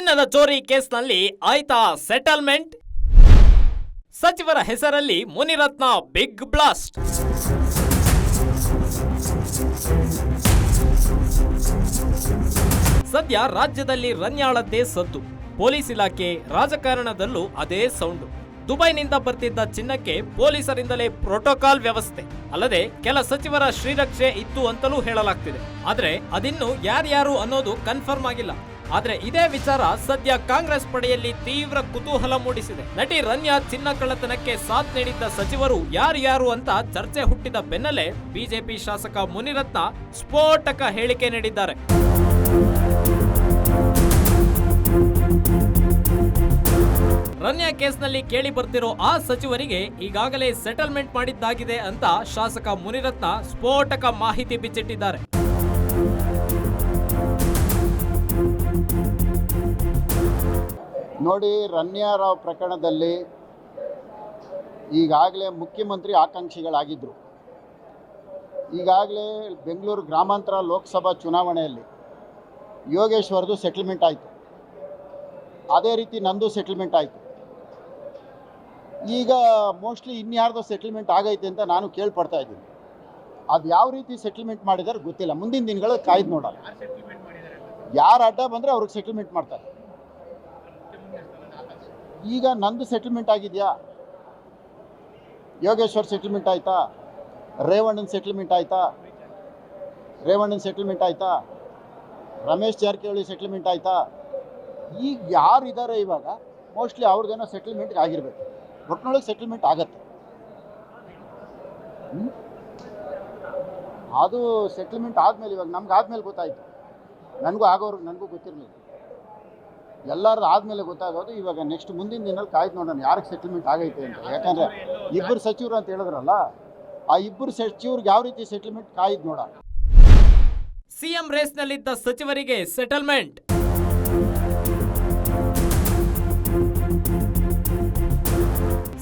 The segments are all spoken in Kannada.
ಚಿನ್ನದ ಚೋರಿ ಕೇಸ್ನಲ್ಲಿ ಆಯ್ತಾ ಸೆಟಲ್ಮೆಂಟ್? ಸಚಿವರ ಹೆಸರಲ್ಲಿ ಮುನಿರತ್ನ ಬಿಗ್ ಬ್ಲಾಸ್ಟ್. ಸದ್ಯ ರಾಜ್ಯದಲ್ಲಿ ರನ್ಯಾಳದ್ದೇ ಸದ್ದು. ಪೊಲೀಸ್ ಇಲಾಖೆ, ರಾಜಕಾರಣದಲ್ಲೂ ಅದೇ ಸೌಂಡು. ದುಬೈನಿಂದ ಬರ್ತಿದ್ದ ಚಿನ್ನಕ್ಕೆ ಪೊಲೀಸರಿಂದಲೇ ಪ್ರೋಟೋಕಾಲ್ ವ್ಯವಸ್ಥೆ, ಅಲ್ಲದೆ ಕೆಲ ಸಚಿವರ ಶ್ರೀರಕ್ಷೆ ಇತ್ತು ಅಂತಲೂ ಹೇಳಲಾಗ್ತಿದೆ. ಆದ್ರೆ ಅದಿನ್ನು ಯಾರ್ಯಾರು ಅನ್ನೋದು ಕನ್ಫರ್ಮ್ ಆಗಿಲ್ಲ. ಆದ್ರೆ ಇದೇ ವಿಚಾರ ಸದ್ಯ ಕಾಂಗ್ರೆಸ್ ಪಡೆಯಲ್ಲಿ ತೀವ್ರ ಕುತೂಹಲ ಮೂಡಿಸಿದೆ. ನಟಿ ರನ್ಯಾ ಚಿನ್ನ ಕಳ್ಳತನಕ್ಕೆ ಸಾಥ್ ನೀಡಿದ್ದ ಸಚಿವರು ಯಾರ್ಯಾರು ಅಂತ ಚರ್ಚೆ ಹುಟ್ಟಿದ ಬೆನ್ನಲ್ಲೇ ಬಿಜೆಪಿ ಶಾಸಕ ಮುನಿರತ್ನ ಸ್ಫೋಟಕ ಹೇಳಿಕೆ ನೀಡಿದ್ದಾರೆ. ರನ್ಯಾ ಕೇಸ್ನಲ್ಲಿ ಕೇಳಿ ಬರ್ತಿರೋ ಆ ಸಚಿವರಿಗೆ ಈಗಾಗಲೇ ಸೆಟಲ್ಮೆಂಟ್ ಮಾಡಿದ್ದಾಗಿದೆ ಅಂತ ಶಾಸಕ ಮುನಿರತ್ನ ಸ್ಫೋಟಕ ಮಾಹಿತಿ ಬಿಚ್ಚಿಟ್ಟಿದ್ದಾರೆ. ನೋಡಿ, ರನ್ಯಾರಾವ್ ಪ್ರಕರಣದಲ್ಲಿ ಈಗಾಗಲೇ ಮುಖ್ಯಮಂತ್ರಿ ಆಕಾಂಕ್ಷಿಗಳಾಗಿದ್ದರು. ಈಗಾಗಲೇ ಬೆಂಗಳೂರು ಗ್ರಾಮಾಂತರ ಲೋಕಸಭಾ ಚುನಾವಣೆಯಲ್ಲಿ ಯೋಗೇಶ್ವರ್ದು ಸೆಟಲ್ಮೆಂಟ್ ಆಯಿತು. ಅದೇ ರೀತಿ ನಂದು ಸೆಟಲ್ಮೆಂಟ್ ಆಯಿತು. ಈಗ ಮೋಸ್ಟ್ಲಿ ಇನ್ಯಾರ್ದೋ ಸೆಟಲ್ಮೆಂಟ್ ಆಗೈತೆ ಅಂತ ನಾನು ಕೇಳ್ಪಡ್ತಾ ಇದ್ದೀನಿ. ಅದು ಯಾವ ರೀತಿ ಸೆಟಲ್ಮೆಂಟ್ ಮಾಡಿದಾರೆ ಗೊತ್ತಿಲ್ಲ. ಮುಂದಿನ ದಿನಗಳಲ್ಲಿ ಕಾಯ್ದು ನೋಡೋಣ. ಯಾರು ಅಡ್ಡ ಬಂದರೆ ಅವ್ರಿಗೆ ಸೆಟಲ್ಮೆಂಟ್ ಮಾಡ್ತಾರೆ. ಈಗ ನಂದು ಸೆಟಲ್ಮೆಂಟ್ ಆಗಿದೆಯಾ? ಯೋಗೇಶ್ವರ್ ಸೆಟಲ್ಮೆಂಟ್ ಆಯಿತಾ? ರೇವಣ್ಣನ ಸೆಟಲ್ಮೆಂಟ್ ಆಯಿತಾ? ರಮೇಶ್ ಜಾರಕಿಹೊಳಿ ಸೆಟಲ್ಮೆಂಟ್ ಆಯಿತಾ? ಈಗ ಯಾರು ಇದ್ದಾರೆ ಇವಾಗ ಮೋಸ್ಟ್ಲಿ ಅವ್ರದ್ದೇನೋ ಸೆಟಲ್ಮೆಂಟ್ ಆಗಿರಬೇಕು. ಒಟ್ಟಿನೊಳಗೆ ಸೆಟಲ್ಮೆಂಟ್ ಆಗತ್ತೆ. ಅದು ಸೆಟಲ್ಮೆಂಟ್ ಆದಮೇಲೆ, ಇವಾಗ ನಮ್ಗೆ ಆದಮೇಲೆ ಗೊತ್ತಾಯಿತು. ನನಗೂ ಗೊತ್ತಿರಲಿಲ್ಲ. ಎಲ್ಲರದ್ದು ಆದಮೇಲೆ ಗೊತ್ತಾಗೋದು. ಇವಾಗ ನೆಕ್ಸ್ಟ್ ಮುಂದಿನ ದಿನದಲ್ಲಿ ಕಾಯ್ದು ನೋಡೋಣ ಯಾರಿಗೆ ಸೆಟಲ್ಮೆಂಟ್ ಆಗೈತೆ ಅಂತ. ಯಾಕಂದರೆ ಇಬ್ಬರು ಸಚಿವರು ಅಂತ ಹೇಳಿದ್ರಲ್ಲ, ಆ ಇಬ್ಬರು ಸಚಿವ್ರಿಗೆ ಯಾವ ರೀತಿ ಸೆಟಲ್ಮೆಂಟ್ ಕಾಯ್ದು ನೋಡೋಣ. ಸಿಎಂ ರೇಸ್ನಲ್ಲಿದ್ದ ಸಚಿವರಿಗೆ ಸೆಟಲ್ಮೆಂಟ್.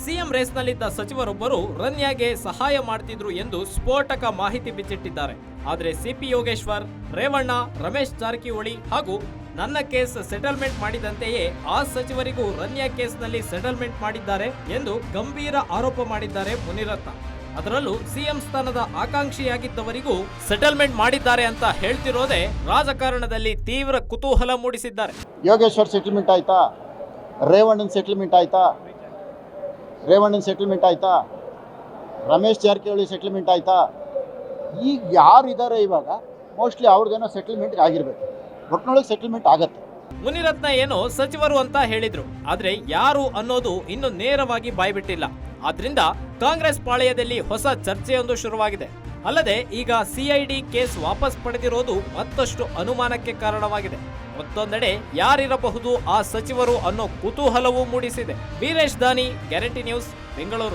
ಸಿಎಂ ರೇಸ್ನಲ್ಲಿದ್ದ ಸಚಿವರೊಬ್ಬರು ರನ್ಯಾಗೆ ಸಹಾಯ ಮಾಡ್ತಿದ್ರು ಎಂದು ಸ್ಫೋಟಕ ಮಾಹಿತಿ ಬಿಚ್ಚಿಟ್ಟಿದ್ದಾರೆ. ಆದರೆ ಸಿಪಿ ಯೋಗೇಶ್ವರ್, ರೇವಣ್ಣ, ರಮೇಶ್ ಜಾರಕಿಹೊಳಿ ಹಾಗೂ ನನ್ನ ಕೇಸ್ ಸೆಟಲ್ಮೆಂಟ್ ಮಾಡಿದಂತೆಯೇ ಆ ಸಚಿವರಿಗೂ ರನ್ಯಾ ಕೇಸ್ನಲ್ಲಿ ಸೆಟಲ್ಮೆಂಟ್ ಮಾಡಿದ್ದಾರೆ ಎಂದು ಗಂಭೀರ ಆರೋಪ ಮಾಡಿದ್ದಾರೆ ಮುನಿರತ್ನ. ಅದರಲ್ಲೂ ಸಿಎಂ ಸ್ಥಾನದ ಆಕಾಂಕ್ಷಿಯಾಗಿದ್ದವರಿಗೂ ಸೆಟಲ್ಮೆಂಟ್ ಮಾಡಿದ್ದಾರೆ ಅಂತ ಹೇಳ್ತಿರೋದೇ ರಾಜಕಾರಣದಲ್ಲಿ ತೀವ್ರ ಕುತೂಹಲ ಮೂಡಿಸಿದ್ದಾರೆ. ಯೋಗೇಶ್ವರ್ ಸೆಟಲ್ಮೆಂಟ್ ಆಯ್ತಾ? ರೇವಣ್ಣನ ಸೆಟಲ್ಮೆಂಟ್ ಆಯ್ತಾ? ರಮೇಶ್ ಜಾರಕಿಹೊಳಿ ಸೆಟಲ್ಮೆಂಟ್ ಆಯ್ತಾ? ಈಗ ಯಾರು ಇದ್ದಾರೆ ಇವಾಗ ಮೋಸ್ಟ್ಲಿ ಅವ್ರದ್ದೇನೋ ಸೆಟಲ್ಮೆಂಟ್ ಆಗಿರಬೇಕು. ಒಟ್ಟಿನೊಳಗೆ ಸೆಟಲ್ಮೆಂಟ್ ಆಗತ್ತೆ. ಮುನಿರತ್ನ ಏನೋ ಸಚಿವರು ಅಂತ ಹೇಳಿದ್ರು, ಆದ್ರೆ ಯಾರು ಅನ್ನೋದು ಇನ್ನು ನೇರವಾಗಿ ಬಾಯ್ಬಿಟ್ಟಿಲ್ಲ. ಆದ್ರಿಂದ ಕಾಂಗ್ರೆಸ್ ಪಾಳೆಯದಲ್ಲಿ ಹೊಸ ಚರ್ಚೆಯೊಂದು ಶುರುವಾಗಿದೆ. ಅಲ್ಲದೆ ಈಗ ಸಿಐಡಿ ಕೇಸ್ ವಾಪಸ್ ಪಡೆದಿರೋದು ಮತ್ತಷ್ಟು ಅನುಮಾನಕ್ಕೆ ಕಾರಣವಾಗಿದೆ. ಮತ್ತೊಂದೆಡೆ ಯಾರಿರಬಹುದು ಆ ಸಚಿವರು ಅನ್ನೋ ಕುತೂಹಲವೂ ಮೂಡಿಸಿದೆ. ವೀರೇಶ್ ದಾನಿ, ಗ್ಯಾರಂಟಿ ನ್ಯೂಸ್, ಬೆಂಗಳೂರು.